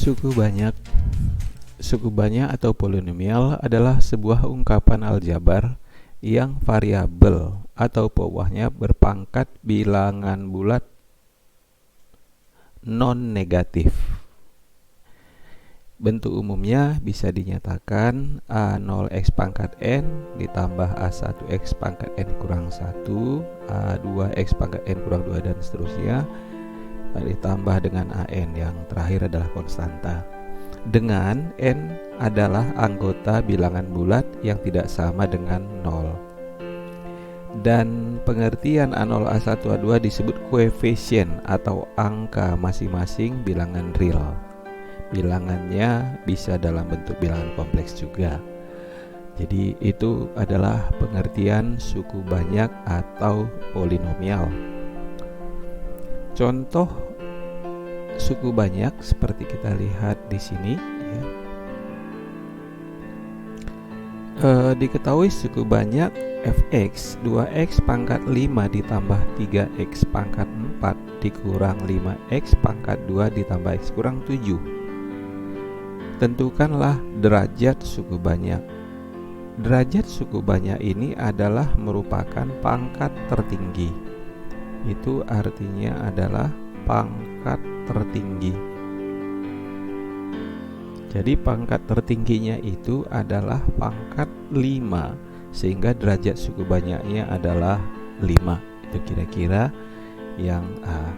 Suku banyak. Suku banyak atau polinomial adalah sebuah ungkapan aljabar yang variabel atau bawahnya berpangkat bilangan bulat non-negatif. Bentuk umumnya bisa dinyatakan A0x pangkat n ditambah A1x pangkat n kurang 1, A2x pangkat n kurang 2 dan seterusnya, ditambah dengan AN yang terakhir adalah konstanta, dengan n adalah anggota bilangan bulat yang tidak sama dengan 0. Dan pengertian A0, A1, A2 disebut koefisien atau angka masing-masing bilangan real. Bilangannya bisa dalam bentuk bilangan kompleks juga. Jadi itu adalah pengertian suku banyak atau polinomial. Contoh suku banyak seperti kita lihat di sini ya. Diketahui suku banyak fx 2x pangkat 5 ditambah 3x pangkat 4 dikurang 5x pangkat 2 ditambah x kurang 7. Tentukanlah derajat suku banyak. Derajat suku banyak ini adalah merupakan pangkat tertinggi. Itu artinya adalah pangkat tertinggi. Jadi pangkat tertingginya itu adalah pangkat 5, sehingga derajat suku banyaknya adalah 5. Itu kira-kira yang A.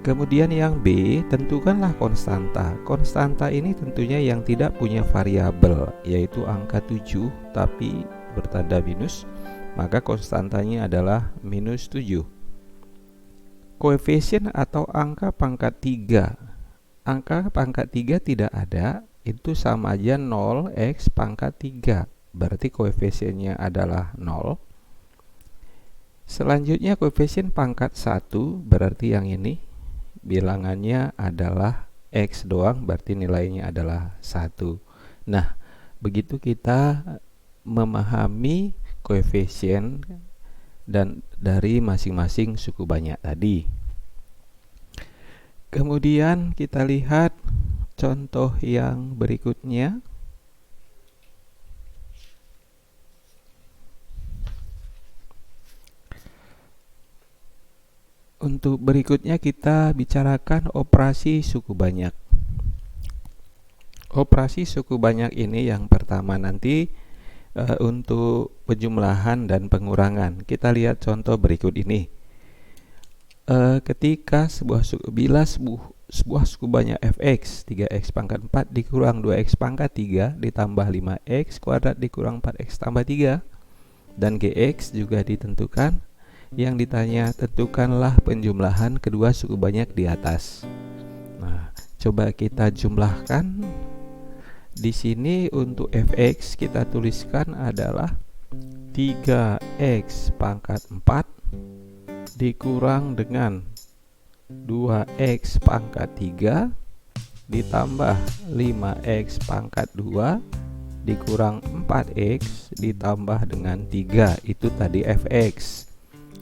Kemudian yang B, tentukanlah konstanta. Konstanta ini tentunya yang tidak punya variabel, yaitu angka 7 tapi bertanda minus, maka konstantanya adalah minus 7. Koefisien atau angka pangkat 3. Angka pangkat 3 tidak ada, itu sama aja 0x pangkat 3. Berarti koefisiennya adalah 0. Selanjutnya koefisien pangkat 1, berarti yang ini bilangannya adalah x doang, berarti nilainya adalah 1. Nah, begitu kita memahami koefisien dan dari masing-masing suku banyak tadi. Kemudian kita lihat contoh yang berikutnya. Untuk berikutnya kita bicarakan operasi suku banyak. Operasi suku banyak ini yang pertama nanti untuk penjumlahan dan pengurangan. Kita lihat contoh berikut ini. Ketika sebuah suku banyak fx 3x pangkat 4 dikurang 2x pangkat 3 ditambah 5x kuadrat dikurang 4x tambah 3, dan gx juga ditentukan. Yang ditanya, tentukanlah penjumlahan kedua suku banyak di atas. Nah, coba kita jumlahkan. Di sini untuk fx kita tuliskan adalah 3x pangkat 4 dikurang dengan 2x pangkat 3 ditambah 5x pangkat 2 dikurang 4x ditambah dengan 3. Itu tadi fx.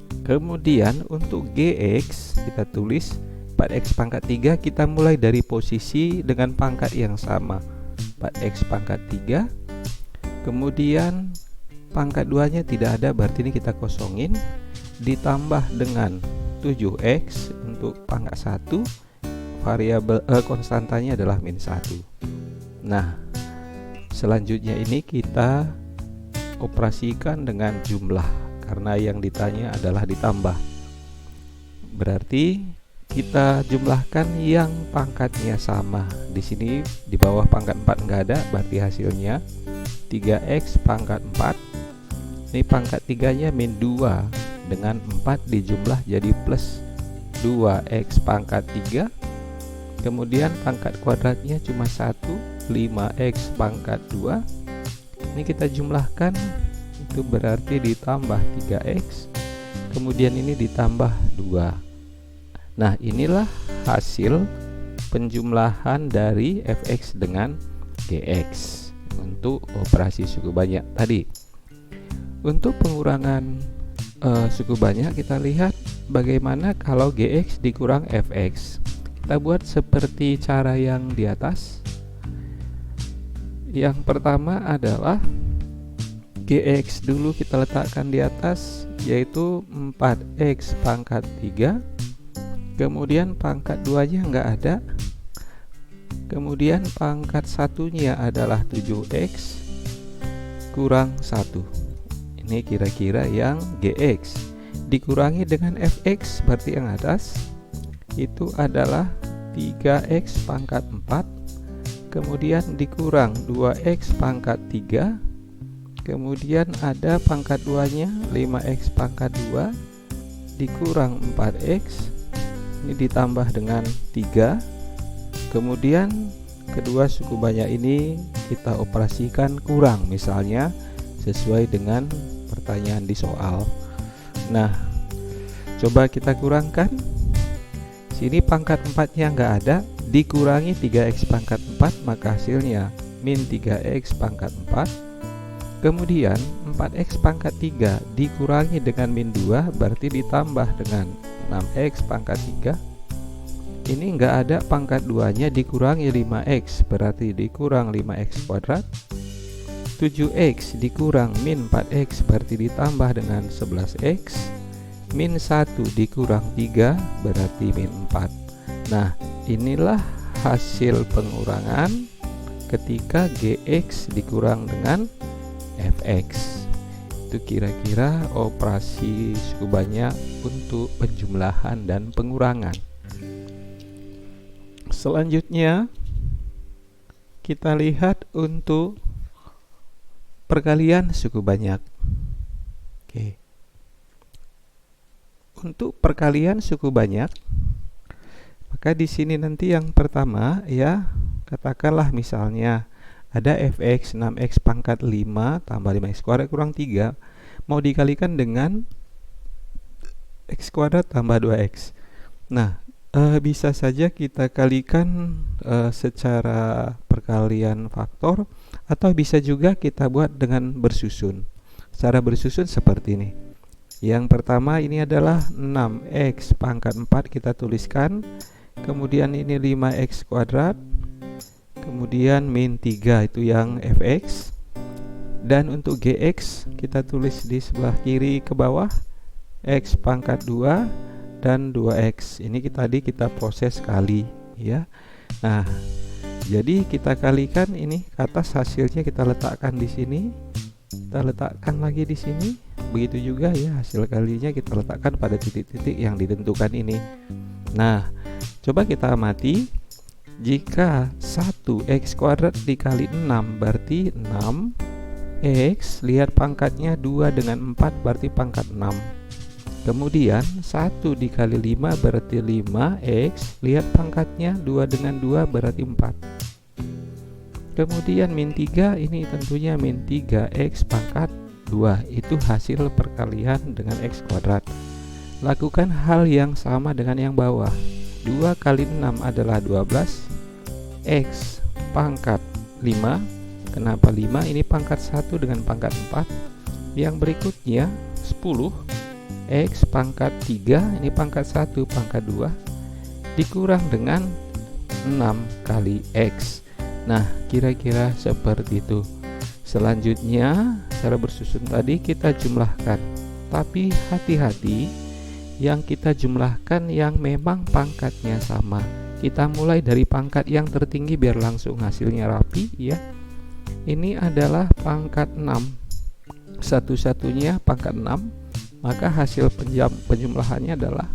Kemudian untuk gx kita tulis 4x pangkat 3, kita mulai dari posisi dengan pangkat yang sama, 4x pangkat 3. Kemudian pangkat 2 nya tidak ada, berarti ini kita kosongin, ditambah dengan 7x untuk pangkat 1, variabel konstantanya adalah min 1. Nah, selanjutnya ini kita operasikan dengan jumlah, karena yang ditanya adalah ditambah. Berarti kita jumlahkan yang pangkatnya sama. Di sini di bawah pangkat 4 enggak ada, berarti hasilnya 3x pangkat 4. Ini pangkat 3-nya min 2 dengan 4 dijumlah jadi plus 2x pangkat 3. Kemudian pangkat kuadratnya cuma 1, 5x pangkat 2. Ini kita jumlahkan, itu berarti ditambah 3x, kemudian ini ditambah 2. Nah, inilah hasil penjumlahan dari fx dengan gx untuk operasi suku banyak tadi. Untuk pengurangan suku banyak, kita lihat bagaimana kalau gx dikurang fx. Kita buat seperti cara yang di atas. Yang pertama adalah Gx dulu kita letakkan di atas, yaitu 4x pangkat 3. Kemudian pangkat 2 nya nggak ada. Kemudian pangkat satunya adalah 7x kurang 1. Ini kira-kira yang Gx. Dikurangi dengan fx, berarti yang atas itu adalah 3x pangkat 4. Kemudian dikurang 2x pangkat 3. Kemudian ada pangkat 2 nya 5x pangkat 2 dikurang 4x. Ini ditambah dengan 3. Kemudian kedua suku banyak ini kita operasikan kurang, misalnya sesuai dengan pertanyaan di soal. Nah, coba kita kurangkan. Sini pangkat 4 nya nggak ada, dikurangi 3x pangkat 4, maka hasilnya min 3x pangkat 4. Kemudian 4x pangkat 3 dikurangi dengan min 2, berarti ditambah dengan 6x pangkat 3. Ini nggak ada pangkat 2 nya, dikurangi 5x, berarti dikurang 5x kuadrat. 7x dikurang min 4x, berarti ditambah dengan 11x. Min 1 dikurang 3, berarti min 4. Nah, inilah hasil pengurangan ketika Gx dikurang dengan fx. Itu kira-kira operasi suku banyak untuk penjumlahan dan pengurangan. Selanjutnya kita lihat untuk perkalian suku banyak. Oke. Untuk perkalian suku banyak, maka di sini nanti yang pertama ya, katakanlah misalnya ada fx 6x pangkat 5 tambah 5x kuadrat kurang 3 mau dikalikan dengan x kuadrat tambah 2x. Nah, bisa saja kita kalikan secara perkalian faktor, atau bisa juga kita buat dengan bersusun. Secara bersusun seperti ini. Yang pertama ini adalah 6x pangkat 4 kita tuliskan. Kemudian ini 5x kuadrat. Kemudian min 3 itu yang fx. Dan untuk gx kita tulis di sebelah kiri ke bawah, x pangkat 2 dan 2x. Ini tadi kita proses kali ya. Nah, jadi kita kalikan ini ke atas, hasilnya kita letakkan di sini. Kita letakkan lagi di sini. Begitu juga ya, hasil kalinya kita letakkan pada titik-titik yang ditentukan ini. Nah, coba kita amati. Jika 1x kuadrat dikali 6 berarti 6x, lihat pangkatnya 2 dengan 4 berarti pangkat 6. Kemudian 1 dikali 5 berarti 5x, lihat pangkatnya 2 dengan 2 berarti 4. Kemudian min 3 ini tentunya min 3x pangkat 2. Itu hasil perkalian dengan x kuadrat. Lakukan hal yang sama dengan yang bawah. 2 kali 6 adalah 12, x pangkat 5. Kenapa 5? Ini pangkat 1 dengan pangkat 4. Yang berikutnya 10, x pangkat 3, ini pangkat 1 pangkat 2 dikurang dengan 6 kali x. Nah, kira-kira seperti itu. Selanjutnya cara bersusun tadi kita jumlahkan, tapi hati-hati yang kita jumlahkan yang memang pangkatnya sama. Kita mulai dari pangkat yang tertinggi biar langsung hasilnya rapi ya. Ini adalah pangkat 6, satu-satunya pangkat 6, maka hasil penjumlahannya adalah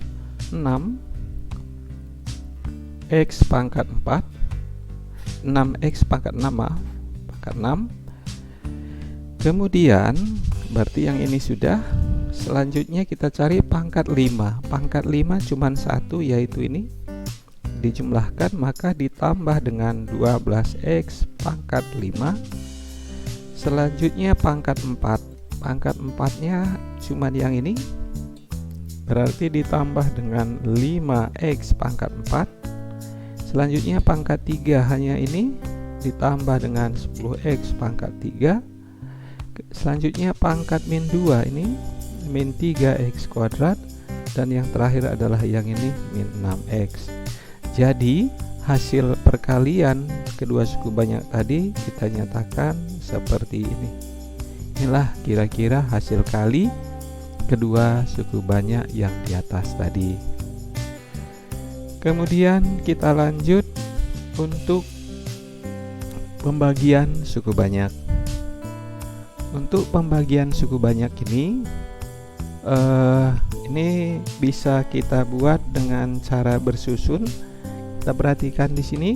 6 x pangkat 4, 6x pangkat 6, pangkat 6. Kemudian berarti yang ini sudah. Selanjutnya kita cari pangkat 5. Pangkat 5 cuman 1, yaitu ini. Dijumlahkan maka ditambah dengan 12x pangkat 5. Selanjutnya pangkat 4. Pangkat 4-nya cuman yang ini. Berarti ditambah dengan 5x pangkat 4. Selanjutnya pangkat 3 hanya ini, ditambah dengan 10x pangkat 3. Selanjutnya pangkat min 2 ini min 3x kuadrat, dan yang terakhir adalah yang ini min 6x. Jadi hasil perkalian kedua suku banyak tadi kita nyatakan seperti ini. Inilah kira-kira hasil kali kedua suku banyak yang di atas tadi. Kemudian kita lanjut untuk pembagian suku banyak. Untuk pembagian suku banyak ini bisa kita buat dengan cara bersusun. Kita perhatikan di sini,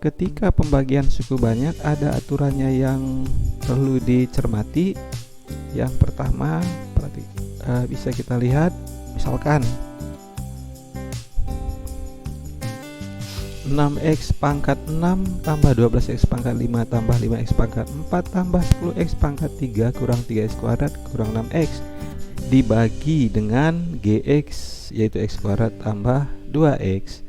ketika pembagian suku banyak ada aturannya yang perlu dicermati. Yang pertama, bisa kita lihat, misalkan 6x pangkat 6 tambah 12x pangkat 5 tambah 5x pangkat 4 tambah 10x pangkat 3 kurang 3x kuadrat kurang 6x dibagi dengan gx, yaitu x kuadrat tambah 2x.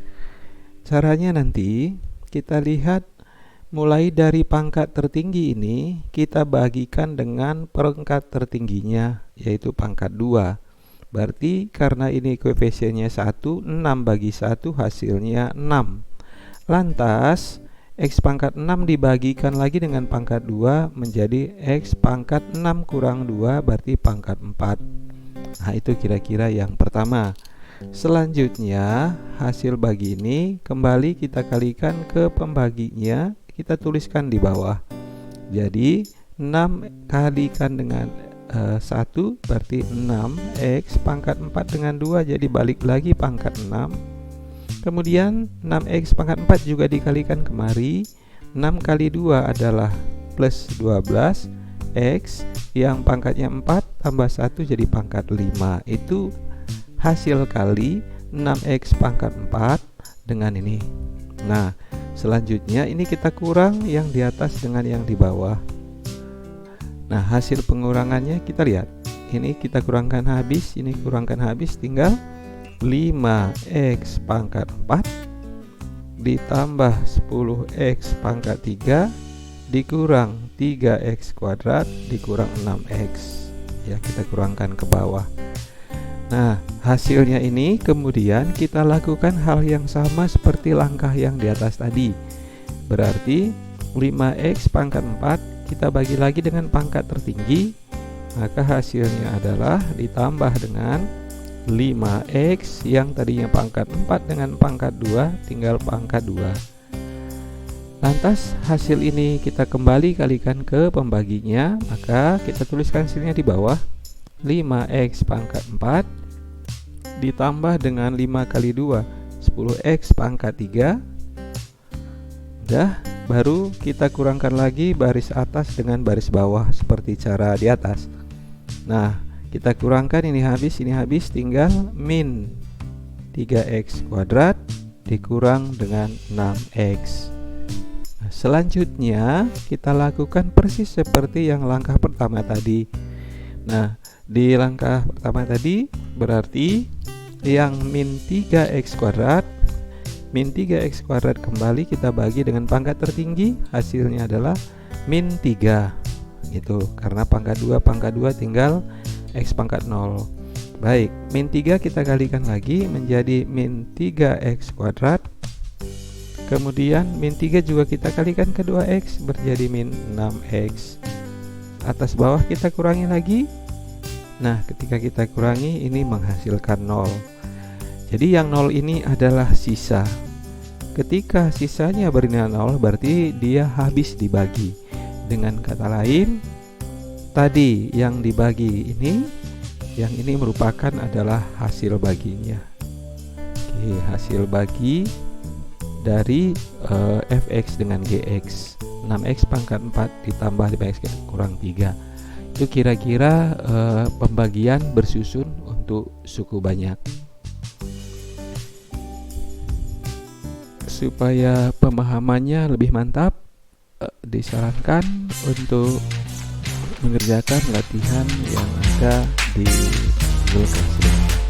Caranya nanti kita lihat, mulai dari pangkat tertinggi ini kita bagikan dengan perangkat tertingginya, yaitu pangkat 2. Berarti karena ini koefisiennya 1, 6 bagi 1 hasilnya 6. Lantas x pangkat 6 dibagikan lagi dengan pangkat 2 menjadi x pangkat 6 kurang 2, berarti pangkat 4. Nah, itu kira-kira yang pertama. Selanjutnya hasil bagi ini kembali kita kalikan ke pembaginya, kita tuliskan di bawah. Jadi 6 kalikan dengan 1 berarti 6x pangkat 4 dengan 2, jadi balik lagi pangkat 6. Kemudian 6x pangkat 4 juga dikalikan kemari. 6 kali 2 adalah plus 12. X yang pangkatnya 4 tambah 1 jadi pangkat 5. Itu hasil kali 6x pangkat 4 dengan ini. Nah, selanjutnya ini kita kurang yang di atas dengan yang di bawah. Nah, hasil pengurangannya kita lihat. Ini kita kurangkan habis, ini kurangkan habis, tinggal 5x pangkat 4 ditambah 10x pangkat 3 dikurang 3x kuadrat dikurang 6x. Ya, kita kurangkan ke bawah. Nah, hasilnya ini kemudian kita lakukan hal yang sama seperti langkah yang di atas tadi. Berarti 5x pangkat 4 kita bagi lagi dengan pangkat tertinggi, maka hasilnya adalah ditambah dengan 5x yang tadinya pangkat 4 dengan pangkat 2 tinggal pangkat 2. Lantas hasil ini kita kembali kalikan ke pembaginya, maka kita tuliskan hasilnya di bawah. 5x pangkat 4 ditambah dengan 5 kali 2 10x pangkat 3. Udah, baru kita kurangkan lagi baris atas dengan baris bawah seperti cara di atas. Nah, kita kurangkan ini habis, tinggal min 3x kuadrat dikurang dengan 6x. Nah, selanjutnya kita lakukan persis seperti yang langkah pertama tadi. Nah, di langkah pertama tadi berarti yang min 3x kuadrat, min 3x kuadrat kembali kita bagi dengan pangkat tertinggi, hasilnya adalah min 3 gitu. Karena pangkat 2 tinggal x pangkat 0. Baik, min 3 kita kalikan lagi menjadi min 3x kuadrat. Kemudian min 3 juga kita kalikan ke 2x menjadi min 6x. Atas bawah kita kurangi lagi. Nah, ketika kita kurangi ini menghasilkan 0. Jadi yang 0 ini adalah sisa. Ketika sisanya bernilai 0 berarti dia habis dibagi. Dengan kata lain, tadi yang dibagi ini, yang ini merupakan adalah hasil baginya. Oke, hasil bagi dari fx dengan gx. 6x pangkat 4 ditambah 5x kurang 3. Itu kira-kira pembagian bersusun untuk suku banyak. Supaya pemahamannya lebih mantap, disarankan untuk mengerjakan latihan yang ada di Google Classroom.